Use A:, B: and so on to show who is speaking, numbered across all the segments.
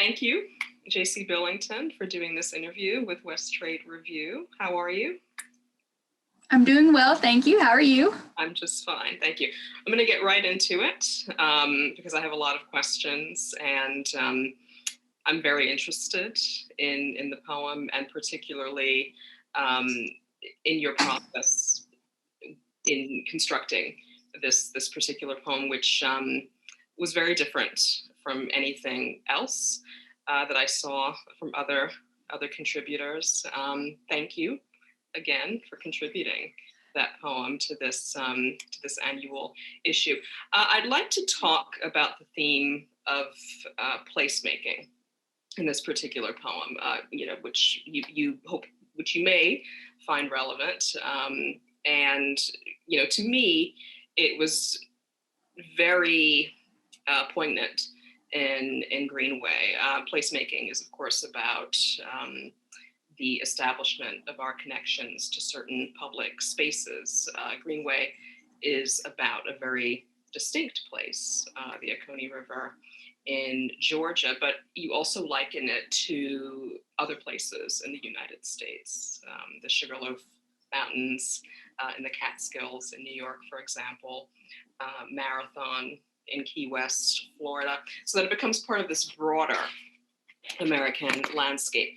A: thank you, Jaycee Billington, for doing this interview with West Trade Review. How are you?
B: I'm doing well, thank you. How are you?
A: I'm just fine, thank you. I'm going to get right into it because I have a lot of questions, and I'm very interested in the poem, and particularly in your process in constructing this particular poem, which was very different from anything else that I saw from other contributors. Thank you again for contributing that poem to this annual issue. I'd like to talk about the theme of placemaking in this particular poem, which you may find relevant. And to me, it was very poignant in Greenway. Placemaking is, of course, about the establishment of our connections to certain public spaces. Greenway is about a very distinct place, the Oconee River in Georgia, but you also liken it to other places in the United States, the Sugarloaf Mountains in the Catskills in New York, for example, Marathon in Key West, Florida, so that it becomes part of this broader American landscape.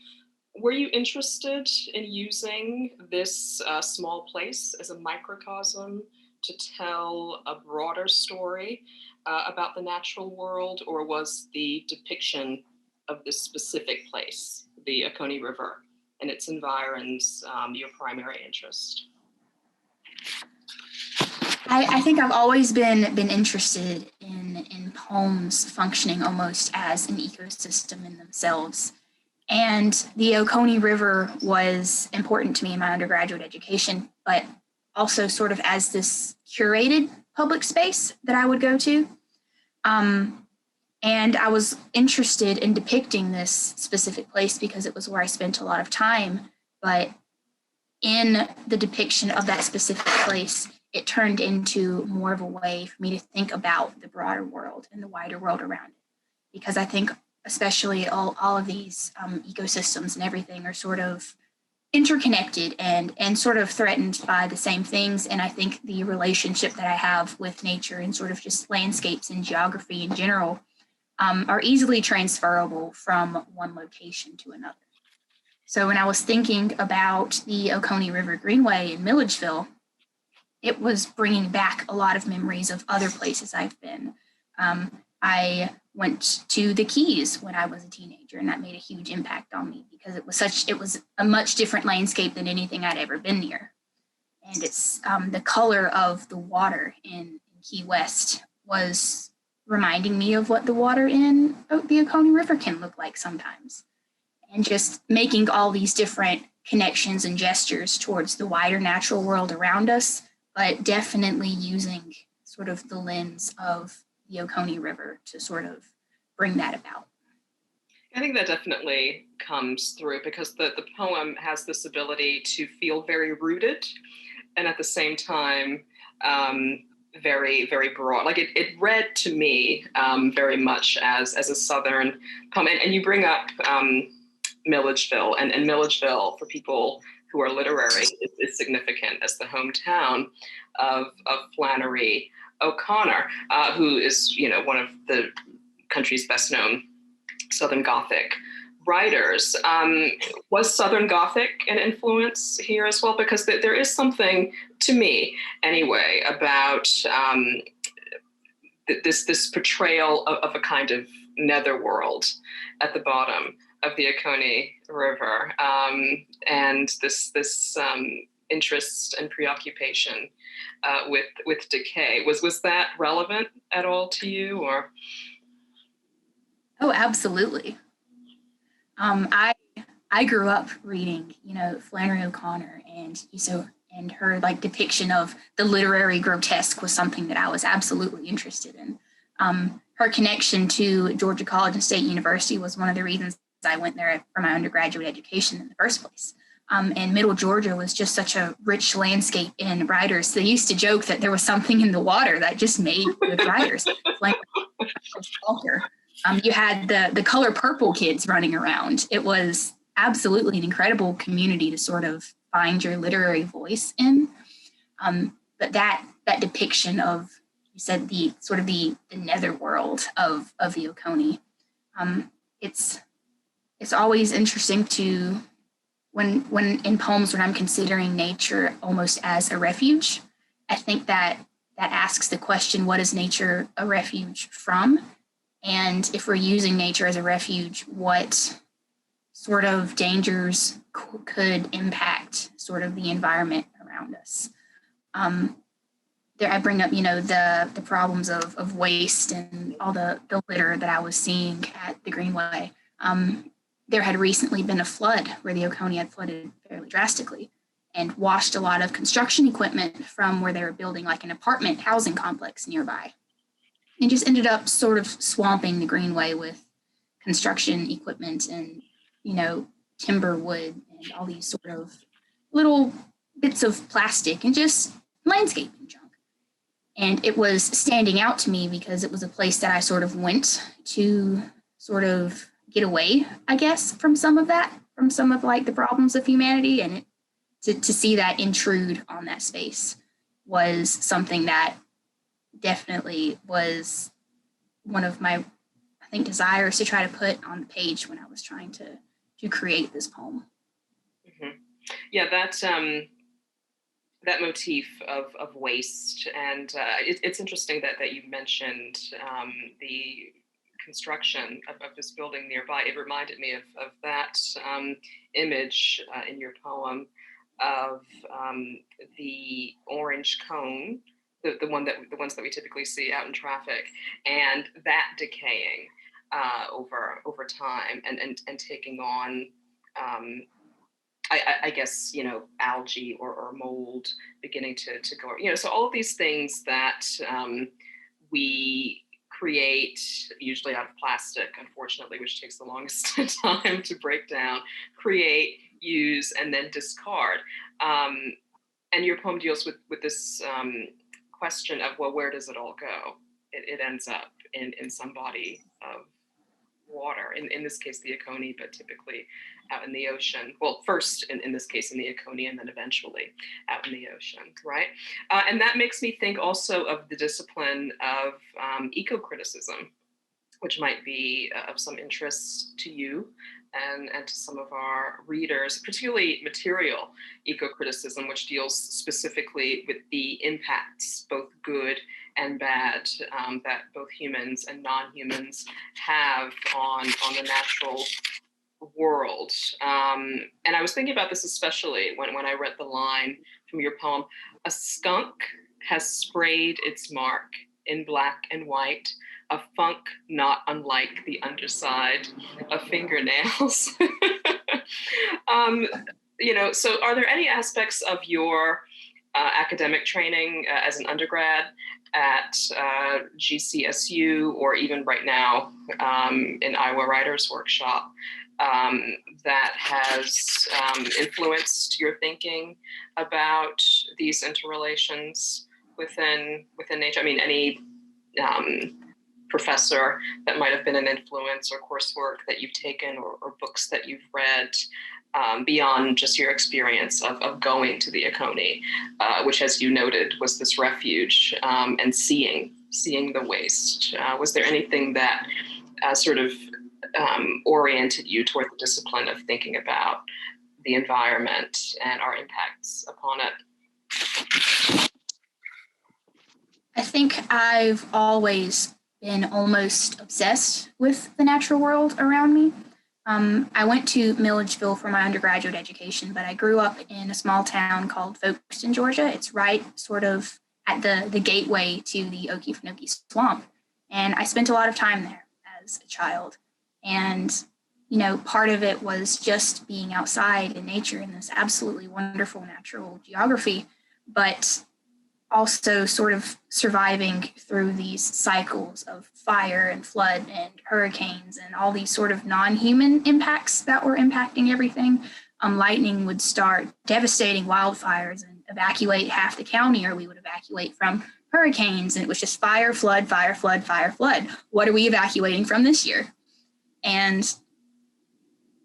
A: Were you interested in using this small place as a microcosm to tell a broader story about the natural world, or was the depiction of this specific place, the Oconee River and its environs, your primary interest?
B: I think I've always been interested in poems functioning almost as an ecosystem in themselves. And the Oconee River was important to me in my undergraduate education, but also sort of as this curated public space that I would go to. And I was interested in depicting this specific place because it was where I spent a lot of time. But in the depiction of that specific place, it turned into more of a way for me to think about the broader world and the wider world around it. Because I think especially all of these ecosystems and everything are sort of interconnected and sort of threatened by the same things. And I think the relationship that I have with nature and sort of just landscapes and geography in general are easily transferable from one location to another. So when I was thinking about the Oconee River Greenway in Milledgeville, it was bringing back a lot of memories of other places I've been. I went to the Keys when I was a teenager, and that made a huge impact on me because it was a much different landscape than anything I'd ever been near. And it's the color of the water in Key West was reminding me of what the water in the Oconee River can look like sometimes. And just making all these different connections and gestures towards the wider natural world around us, but definitely using sort of the lens of the Oconee River to sort of bring that about.
A: I think that definitely comes through because the poem has this ability to feel very rooted and at the same time very, very broad. Like it read to me very much as a Southern poem. And you bring up Milledgeville, and Milledgeville, for people who are literary, is significant as the hometown of Flannery O'Connor, who is, one of the country's best known Southern Gothic writers. Was Southern Gothic an influence here as well? Because there is something, to me anyway, about this portrayal of a kind of netherworld at the bottom of the Oconee River, and this interest and preoccupation with decay. Was that relevant at all to you, or?
B: Oh, absolutely. I grew up reading, Flannery O'Connor, and her depiction of the literary grotesque was something that I was absolutely interested in. Her connection to Georgia College and State University was one of the reasons I went there for my undergraduate education in the first place. And Middle Georgia was just such a rich landscape in writers. They used to joke that there was something in the water that just made good writers. Like You had the color purple kids running around. It was absolutely an incredible community to sort of find your literary voice in. But that depiction of, you said, the sort of the netherworld of the Oconee, it's always interesting to, when in poems, when I'm considering nature almost as a refuge, I think that asks the question, what is nature a refuge from? And if we're using nature as a refuge, what sort of dangers could impact sort of the environment around us? There, I bring up, the problems of waste and all the litter that I was seeing at the Greenway. There had recently been a flood where the Oconee had flooded fairly drastically and washed a lot of construction equipment from where they were building like an apartment housing complex nearby. And just ended up sort of swamping the Greenway with construction equipment and, timber wood and all these sort of little bits of plastic and just landscaping junk. And it was standing out to me because it was a place that I sort of went to sort of get away, I guess, from some of like the problems of humanity. And to see that intrude on that space was something that definitely was one of my, I think, desires to try to put on the page when I was trying to create this poem.
A: Mm-hmm. Yeah, that motif of waste, and it's interesting that you mentioned the construction of this building nearby. It reminded me of that image in your poem of the orange cone, the ones that we typically see out in traffic, and that decaying over time and taking on I guess, algae or mold beginning to go, so all of these things that we create, usually out of plastic, unfortunately, which takes the longest time to break down, create, use, and then discard. And your poem deals with this question of, well, where does it all go? It ends up in some body of water, in this case the Oconee, but typically out in the ocean. Well, first in this case in the Oconee, and then eventually out in the ocean, right? And that makes me think also of the discipline of eco-criticism, which might be of some interest to you and to some of our readers, particularly material eco-criticism, which deals specifically with the impacts, both good and bad, that both humans and non-humans have on the natural world. And I was thinking about this especially when I read the line from your poem, "A skunk has sprayed its mark in black and white, a funk not unlike the underside of fingernails." So are there any aspects of your academic training as an undergrad at GCSU, or even right now in Iowa Writers Workshop, that has influenced your thinking about these interrelations within nature? I mean, any professor that might have been an influence, or coursework that you've taken, or books that you've read, beyond just your experience of going to the Oconee, which, as you noted, was this refuge, and seeing the waste. Was there anything that sort of oriented you toward the discipline of thinking about the environment and our impacts upon it?
B: I think I've always been almost obsessed with the natural world around me. I went to Milledgeville for my undergraduate education, but I grew up in a small town called Folkestone, Georgia. It's right sort of at the gateway to the Okefenokee Swamp. And I spent a lot of time there as a child. And, part of it was just being outside in nature in this absolutely wonderful natural geography, but also sort of surviving through these cycles of fire and flood and hurricanes and all these sort of non-human impacts that were impacting everything. Lightning would start devastating wildfires and evacuate half the county, or we would evacuate from hurricanes, and it was just fire, flood, fire, flood, fire, flood. What are we evacuating from this year? And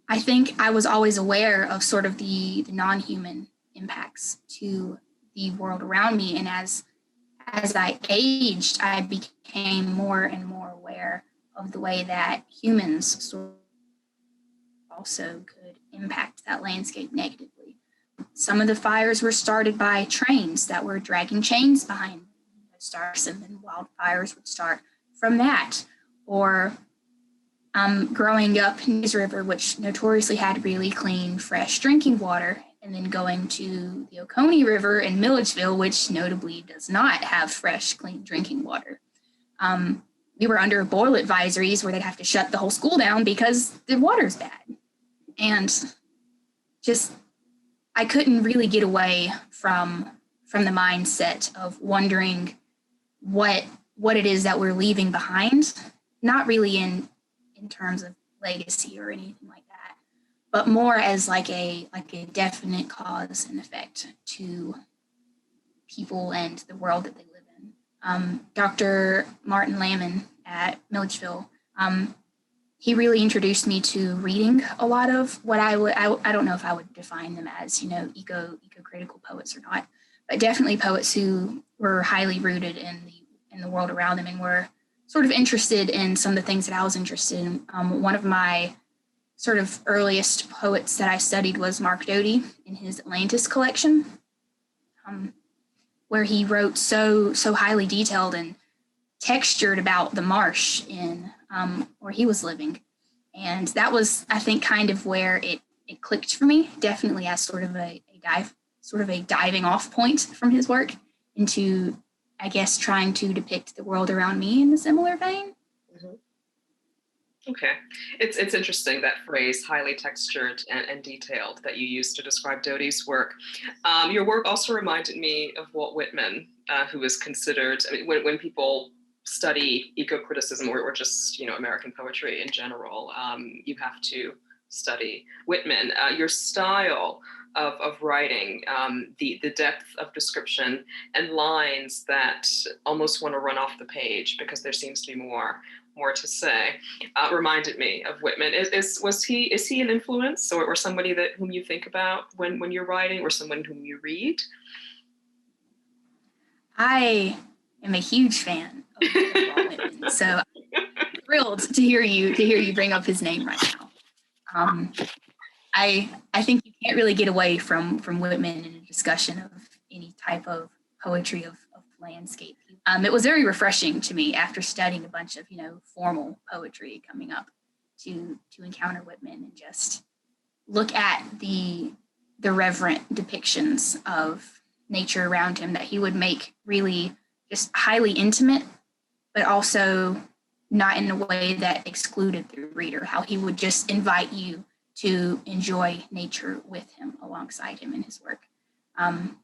B: I think I was always aware of sort of the non-human impacts to the world around me. And as I aged, I became more and more aware of the way that humans sort of also could impact that landscape negatively. Some of the fires were started by trains that were dragging chains behind those stars, and then wildfires would start from that. Or growing up in News River, which notoriously had really clean, fresh drinking water, and then going to the Oconee River in Milledgeville, which notably does not have fresh, clean drinking water. We were under boil advisories where they'd have to shut the whole school down because the water's bad. And just, I couldn't really get away from the mindset of wondering what it is that we're leaving behind, not really in terms of legacy or anything like that, but more as like a definite cause and effect to people and the world that they live in. Dr. Martin Lamon at Milledgeville, he really introduced me to reading a lot of what I don't know if I would define them as, eco-critical poets or not, but definitely poets who were highly rooted in the world around them and were sort of interested in some of the things that I was interested in. One of my sort of earliest poets that I studied was Mark Doty in his Atlantis collection, where he wrote so highly detailed and textured about the marsh in where he was living. And that was, I think, kind of where it clicked for me, definitely as sort of a diving off point from his work into, I guess, trying to depict the world around me in a similar vein.
A: Mm-hmm. Okay. It's interesting, that phrase, highly textured and detailed, that you used to describe Doty's work. Your work also reminded me of Walt Whitman, who is considered, I mean, when people study eco-criticism or just, American poetry in general, you have to study Whitman. Your style of writing, the depth of description and lines that almost want to run off the page because there seems to be more to say, reminded me of Whitman. Is he an influence or somebody whom you think about when you're writing, or someone whom you read? I
B: am a huge fan of Walt Whitman, so I'm thrilled to hear you bring up his name right now. I think you can't really get away from Whitman in a discussion of any type of poetry of landscape. It was very refreshing to me after studying a bunch of formal poetry coming up to encounter Whitman and just look at the reverent depictions of nature around him that he would make really just highly intimate, but also not in a way that excluded the reader, how he would just invite you to enjoy nature with him, alongside him in his work. On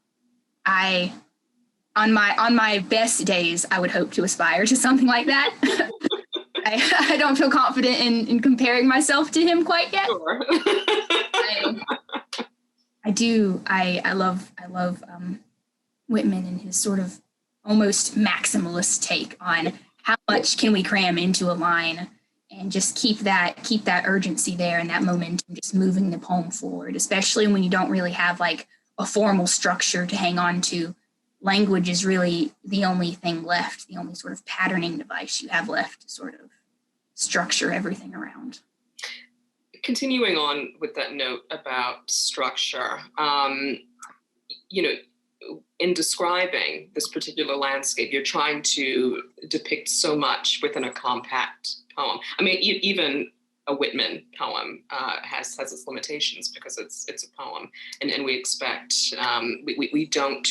B: my best days, I would hope to aspire to something like that. I don't feel confident in comparing myself to him quite yet.
A: Sure.
B: I do. I love Whitman and his sort of almost maximalist take on how much can we cram into a line, and just keep that urgency there and that momentum, just moving the poem forward, especially when you don't really have like a formal structure to hang on to. Language is really the only thing left, the only sort of patterning device you have left to sort of structure everything around.
A: Continuing on with that note about structure, in describing this particular landscape, you're trying to depict so much within a compact poem. I mean, even a Whitman poem has its limitations because it's a poem, and we expect, we don't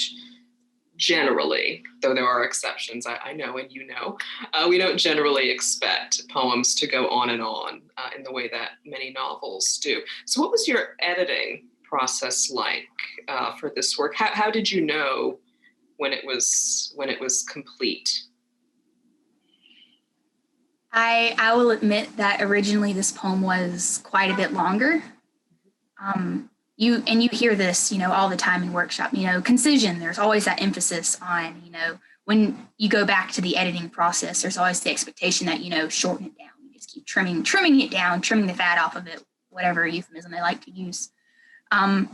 A: generally, though there are exceptions, I know and we don't generally expect poems to go on and on in the way that many novels do. So what was your editing process like for this work? How did you know when it was complete?
B: I will admit that originally this poem was quite a bit longer. You hear this, all the time in workshop, concision. There's always that emphasis on, when you go back to the editing process, there's always the expectation that, shorten it down. You just keep trimming it down, trimming the fat off of it, whatever euphemism they like to use. And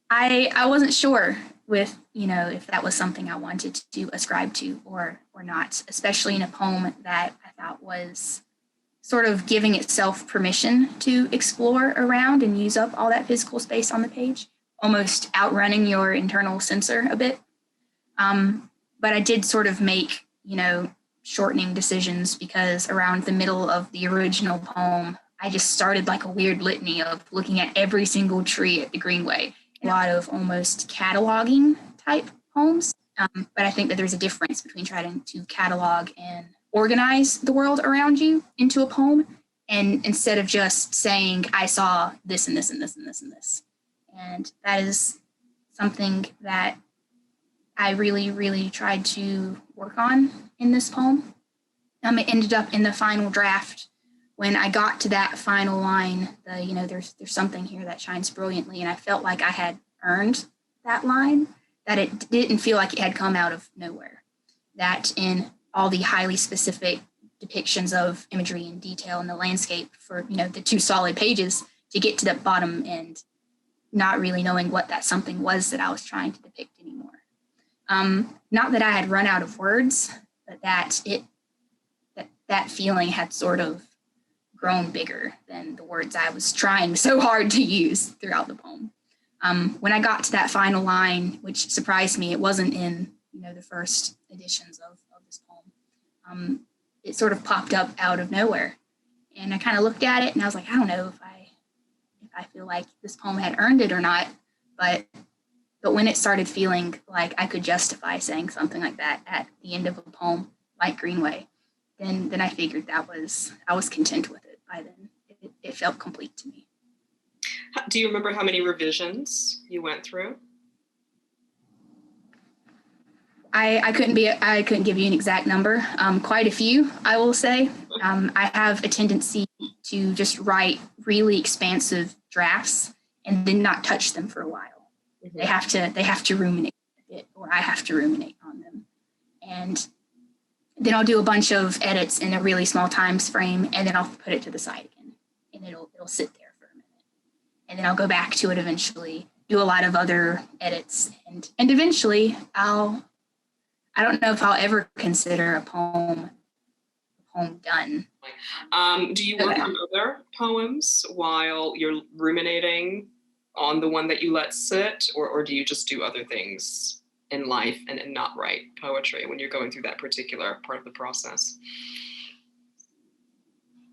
B: I wasn't sure with, if that was something I wanted to ascribe to or not, especially in a poem that I thought was sort of giving itself permission to explore around and use up all that physical space on the page, almost outrunning your internal censor a bit. But I did sort of make, shortening decisions because around the middle of the original poem, I just started like a weird litany of looking at every single tree at the Greenway. A lot of almost cataloging type poems. But I think that there's a difference between trying to catalog and organize the world around you into a poem, and instead of just saying, I saw this and this and this and this and this. And that is something that I really, really tried to work on in this poem. It ended up in the final draft. When I got to that final line, there's something here that shines brilliantly, and I felt like I had earned that line, that it didn't feel like it had come out of nowhere. That in all the highly specific depictions of imagery and detail in the landscape for, the 2 solid pages, to get to the bottom end, not really knowing what that something was that I was trying to depict anymore. Not that I had run out of words, but that feeling had sort of grown bigger than the words I was trying so hard to use throughout the poem. When I got to that final line, which surprised me, it wasn't in the first editions of this poem. It sort of popped up out of nowhere, and I kind of looked at it and I was like, I don't know if I feel like this poem had earned it or not, but when it started feeling like I could justify saying something like that at the end of a poem like Greenway, then I figured I was content with it by then. It felt complete to me.
A: Do you remember how many revisions you went through?
B: I couldn't give you an exact number. Quite a few, I will say. I have a tendency to just write really expansive drafts and then not touch them for a while. Mm-hmm. They have to ruminate a bit, or I have to ruminate on them. And then I'll do a bunch of edits in a really small time frame, and then I'll put it to the side again, and it'll sit there for a minute. And then I'll go back to it eventually, do a lot of other edits, and eventually I don't know if I'll ever consider a poem done.
A: Do you work on other poems while you're ruminating on the one that you let sit, or do you just do other things in life and not write poetry when you're going through that particular part of the process?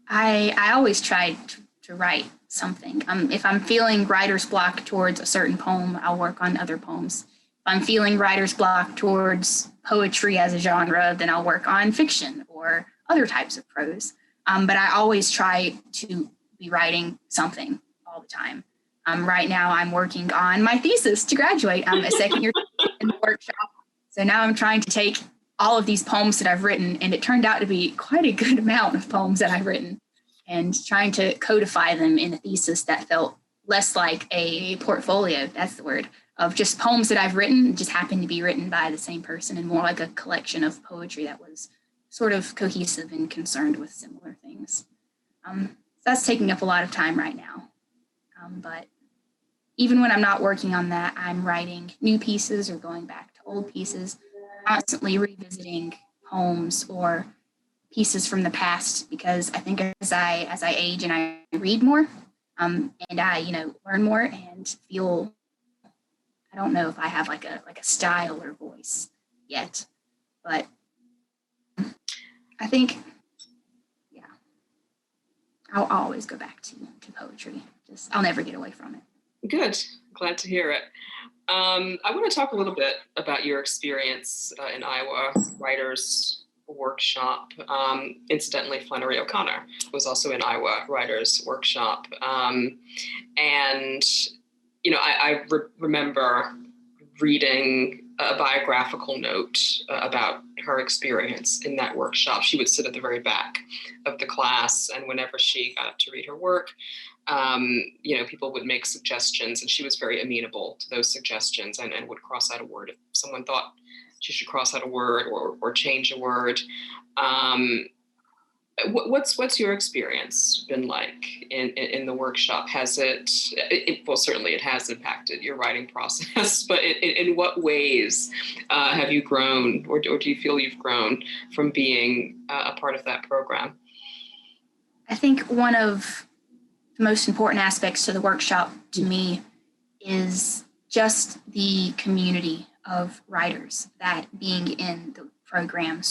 B: I always try to write something. If I'm feeling writer's block towards a certain poem, I'll work on other poems. If I'm feeling writer's block towards poetry as a genre, then I'll work on fiction or other types of prose. But I always try to be writing something all the time. Right now, I'm working on my thesis to graduate. I'm a second year in the workshop. So now I'm trying to take all of these poems that I've written, and it turned out to be quite a good amount of poems that I've written, and trying to codify them in a thesis that felt less like a portfolio, that's the word, of just poems that I've written, just happened to be written by the same person, and more like a collection of poetry that was sort of cohesive and concerned with similar things. So that's taking up a lot of time right now. But even when I'm not working on that, I'm writing new pieces or going back to old pieces, constantly revisiting poems or pieces from the past, because I think as I age and I read more, and I learn more and feel, I don't know if I have like a style or voice yet, but I think, yeah, I'll always go back to poetry. I'll never get away from it.
A: Good. Glad to hear it. I want to talk a little bit about your experience in Iowa Writers Workshop. Incidentally, Flannery O'Connor was also in Iowa Writers Workshop. And, I remember reading a biographical note about her experience in that workshop. She would sit at the very back of the class, and whenever she got up to read her work, people would make suggestions, and she was very amenable to those suggestions and would cross out a word if someone thought she should cross out a word or change a word. What's your experience been like in the workshop? Has well, certainly it has impacted your writing process, but in what ways have you grown, or do you feel you've grown from being a part of that program?
B: I think one of the most important aspects to the workshop to me is just the community of writers that being in the program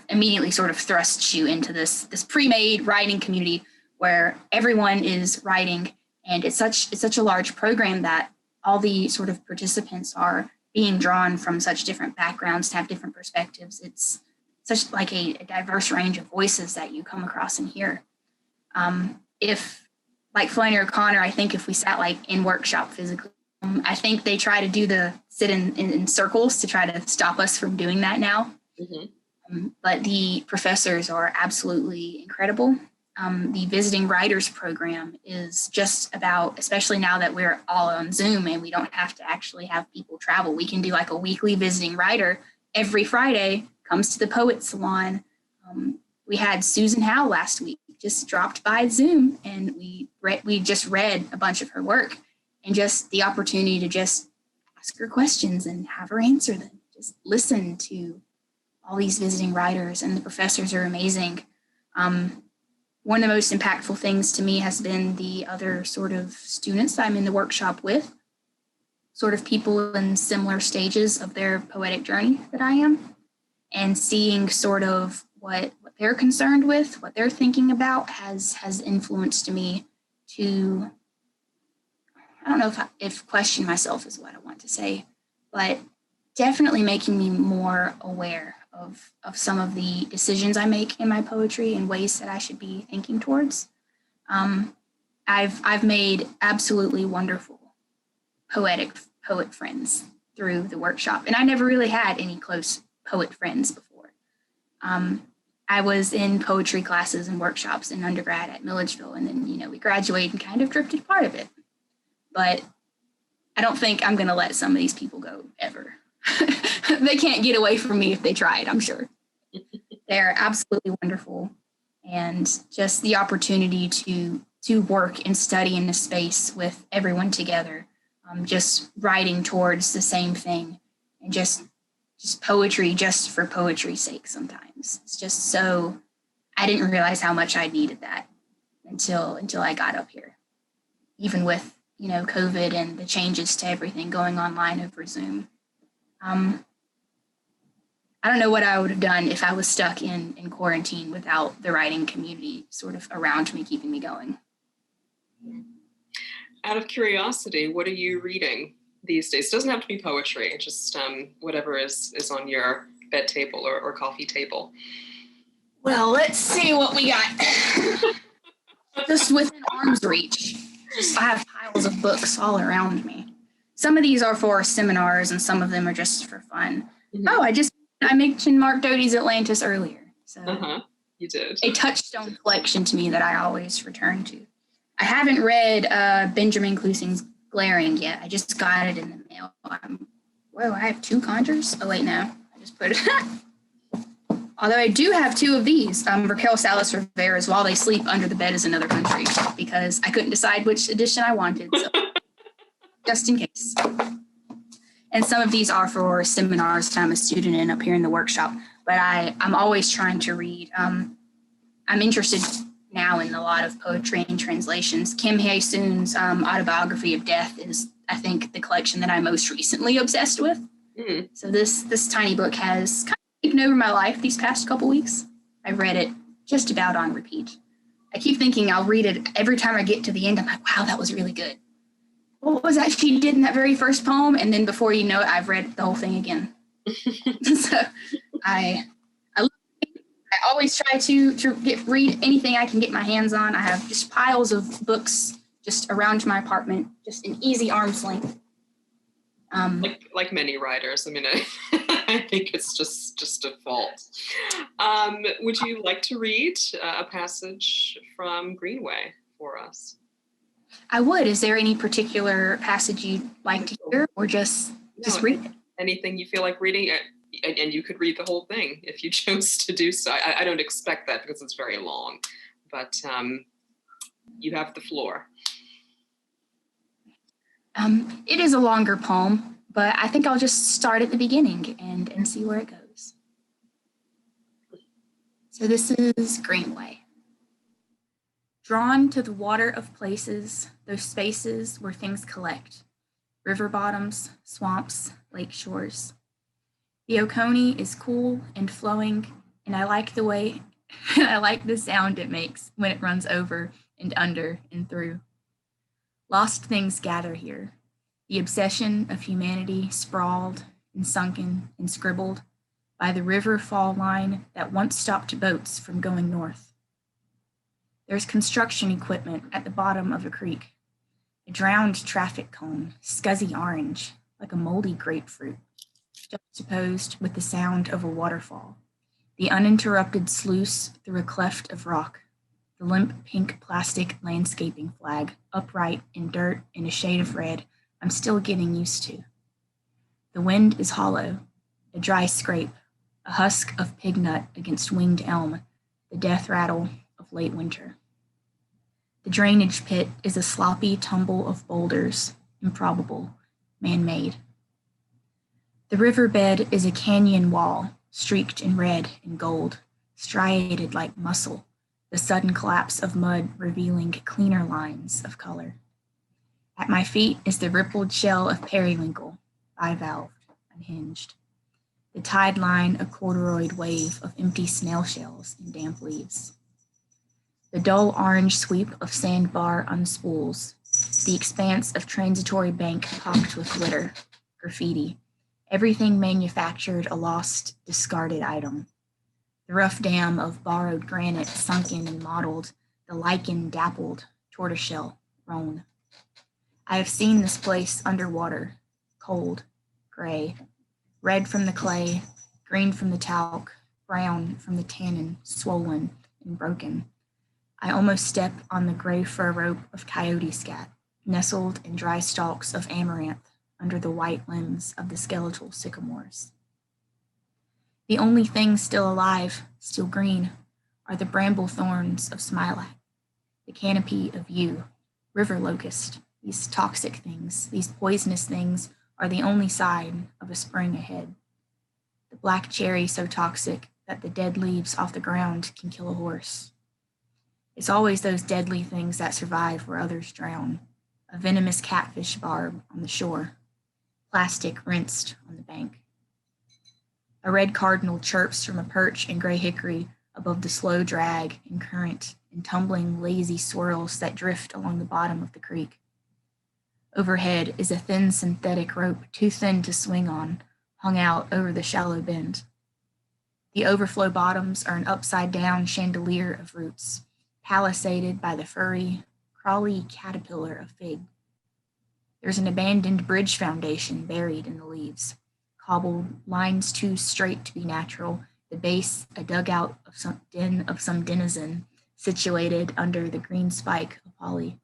B: immediately thrusts you into this pre-made writing community where everyone is writing, and it's such a large program that all the sort of participants are being drawn from such different backgrounds to have different perspectives. It's such like a diverse range of voices that you come across and hear. If like Flannery O'Connor, I think if we sat like in workshop physically, I think they try to do the sit in circles to try to stop us from doing that now. Mm-hmm. But the professors are absolutely incredible. The Visiting Writers program is just about, especially now that we're all on Zoom and we don't have to actually have people travel, we can do like a weekly visiting writer every Friday, comes to the Poet Salon. We had Susan Howe last week, just dropped by Zoom, and we just read a bunch of her work, and just the opportunity to just ask her questions and have her answer them, just listen to all these visiting writers, and the professors are amazing. One of the most impactful things to me has been the other sort of students I'm in the workshop with, sort of people in similar stages of their poetic journey that I am, and seeing sort of what they're concerned with, what they're thinking about has influenced me to, I don't know if question myself is what I want to say, but definitely making me more aware of some of the decisions I make in my poetry and ways that I should be thinking towards. I've made absolutely wonderful poet friends through the workshop, and I never really had any close poet friends before. I was in poetry classes and workshops in undergrad at Milledgeville, and then we graduated and kind of drifted apart a bit. But I don't think I'm going to let some of these people go ever. They can't get away from me if they tried, I'm sure. They're absolutely wonderful. And just the opportunity to work and study in a space with everyone together, just writing towards the same thing, and just poetry just for poetry's sake sometimes. It's just so, I didn't realize how much I needed that until I got up here. Even with, COVID and the changes to everything going online over Zoom. I don't know what I would have done if I was stuck in quarantine without the writing community sort of around me, keeping me going.
A: Out of curiosity, what are you reading these days? It doesn't have to be poetry, it's just whatever is on your bed table or coffee table.
B: Well, let's see what we got. Just within arm's reach. I have piles of books all around me. Some of these are for seminars and some of them are just for fun. Mm-hmm. Oh, I mentioned Mark Doty's Atlantis earlier. So
A: you did.
B: A touchstone collection to me that I always return to. I haven't read Benjamin Clousing's Glaring yet. I just got it in the mail. I have 2 conjures. Oh, wait, no. I just put it. Although I do have 2 of these. Raquel Salas Rivera's While They Sleep Under the Bed is Another Country, because I couldn't decide which edition I wanted. So just in case. And some of these are for seminars that I'm a student in up here in the workshop. But I'm always trying to read. I'm interested now in a lot of poetry and translations. Kim Hae-soon's Autobiography of Death is, I think, the collection that I'm most recently obsessed with. Mm. So this tiny book has kind of taken over my life these past couple weeks. I've read it just about on repeat. I keep thinking I'll read it every time I get to the end. I'm like, wow, that was really good. What was that she did in that very first poem? And then before you know it, I've read the whole thing again. So I always try to read anything I can get my hands on. I have just piles of books just around my apartment, just in easy arm's length.
A: Like many writers. I mean, I think it's just default. Would you like to read a passage from Greenway for us?
B: I would. Is there any particular passage you'd like to hear, or just read it?
A: Anything you feel like reading, and you could read the whole thing if you chose to do so. I don't expect that because it's very long, but you have the floor.
B: It is a longer poem, but I think I'll just start at the beginning and see where it goes. So this is Greenway. Drawn to the water of places, those spaces where things collect, river bottoms, swamps, lake shores. The Oconee is cool and flowing, and I like the way, I like the sound it makes when it runs over and under and through. Lost things gather here. The obsession of humanity sprawled and sunken and scribbled by the river fall line that once stopped boats from going north. There's construction equipment at the bottom of a creek, a drowned traffic cone, scuzzy orange, like a moldy grapefruit, juxtaposed with the sound of a waterfall, the uninterrupted sluice through a cleft of rock, the limp pink plastic landscaping flag, upright in dirt in a shade of red I'm still getting used to. The wind is hollow, a dry scrape, a husk of pig nut against winged elm, the death rattle of late winter. The drainage pit is a sloppy tumble of boulders, improbable, man-made. The riverbed is a canyon wall, streaked in red and gold, striated like muscle, the sudden collapse of mud revealing cleaner lines of color. At my feet is the rippled shell of periwinkle, bivalved, unhinged. The tide line a corduroyed wave of empty snail shells and damp leaves. The dull orange sweep of sandbar unspools, the expanse of transitory bank pocked with glitter, graffiti, everything manufactured a lost, discarded item. The rough dam of borrowed granite sunken and mottled, the lichen dappled, tortoiseshell, roan. I have seen this place underwater, cold, gray, red from the clay, green from the talc, brown from the tannin, swollen and broken. I almost step on the gray fur rope of coyote scat, nestled in dry stalks of amaranth under the white limbs of the skeletal sycamores. The only things still alive, still green, are the bramble thorns of smilax, the canopy of yew, river locust. These toxic things, these poisonous things, are the only sign of a spring ahead. The black cherry so toxic that the dead leaves off the ground can kill a horse. It's always those deadly things that survive where others drown. A venomous catfish barb on the shore, plastic rinsed on the bank. A red cardinal chirps from a perch in gray hickory above the slow drag and current and tumbling lazy swirls that drift along the bottom of the creek. Overhead is a thin synthetic rope too thin to swing on, hung out over the shallow bend. The overflow bottoms are an upside-down chandelier of roots, palisaded by the furry, crawly caterpillar of fig. There's an abandoned bridge foundation buried in the leaves, cobbled lines too straight to be natural, the base a dugout of some denizen situated under the green spike of holly.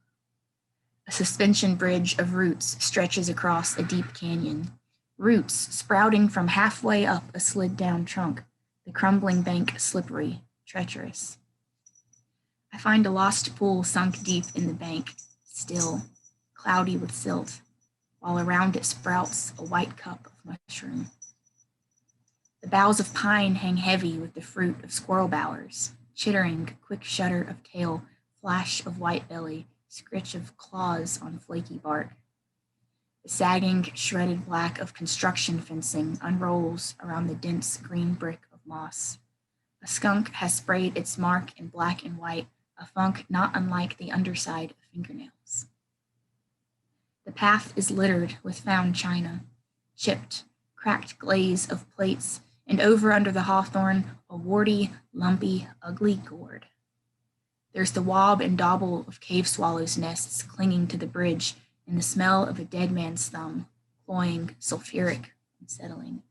B: A suspension bridge of roots stretches across a deep canyon, roots sprouting from halfway up a slid-down trunk, the crumbling bank slippery, treacherous. I find a lost pool sunk deep in the bank, still, cloudy with silt, while around it sprouts a white cup of mushroom. The boughs of pine hang heavy with the fruit of squirrel bowers, chittering, quick shudder of tail, flash of white belly, scritch of claws on flaky bark. The sagging, shredded black of construction fencing unrolls around the dense green brick of moss. A skunk has sprayed its mark in black and white, a funk not unlike the underside of fingernails. The path is littered with found china, chipped, cracked glaze of plates, and over under the hawthorn, a warty, lumpy, ugly gourd. There's the wob and dobble of cave swallows' nests clinging to the bridge, and the smell of a dead man's thumb, cloying, sulfuric, and settling.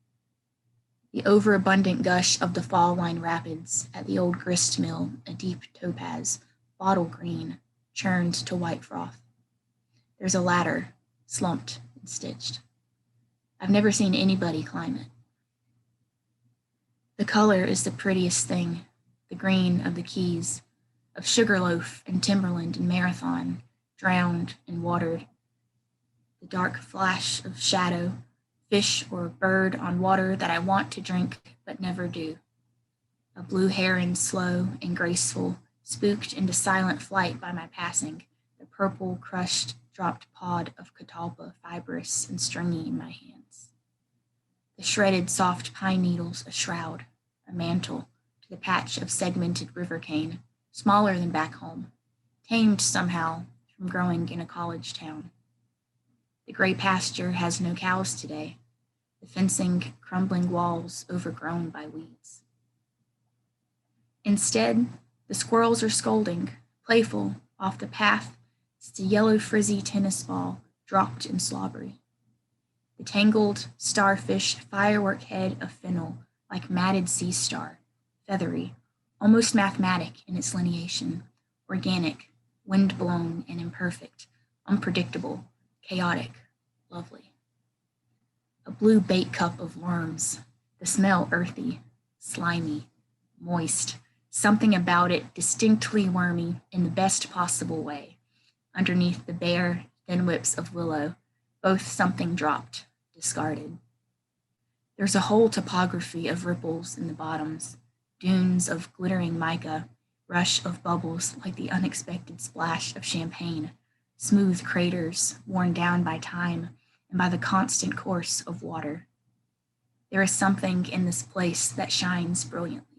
B: The overabundant gush of the fall line rapids at the old grist mill, a deep topaz, bottle green, churned to white froth. There's a ladder, slumped and stitched. I've never seen anybody climb it. The color is the prettiest thing, the green of the Keys, of Sugarloaf and Timberland and Marathon, drowned and watered. The dark flash of shadow, fish or bird on water that I want to drink but never do. A blue heron, slow and graceful, spooked into silent flight by my passing, the purple, crushed, dropped pod of catalpa, fibrous and stringy in my hands. The shredded, soft pine needles, a shroud, a mantle, to the patch of segmented river cane, smaller than back home, tamed somehow from growing in a college town. The gray pasture has no cows today, the fencing, crumbling walls overgrown by weeds. Instead, the squirrels are scolding, playful, off the path, it's a yellow frizzy tennis ball dropped and slobbery. The tangled starfish firework head of fennel, like matted sea star, feathery, almost mathematic in its lineation, organic, wind-blown and imperfect, unpredictable, chaotic, lovely. A blue bait cup of worms, the smell earthy, slimy, moist, something about it distinctly wormy in the best possible way, underneath the bare, thin whips of willow, both something dropped, discarded. There's a whole topography of ripples in the bottoms, dunes of glittering mica, rush of bubbles like the unexpected splash of champagne, smooth craters worn down by time and by the constant course of water. There is something in this place that shines brilliantly.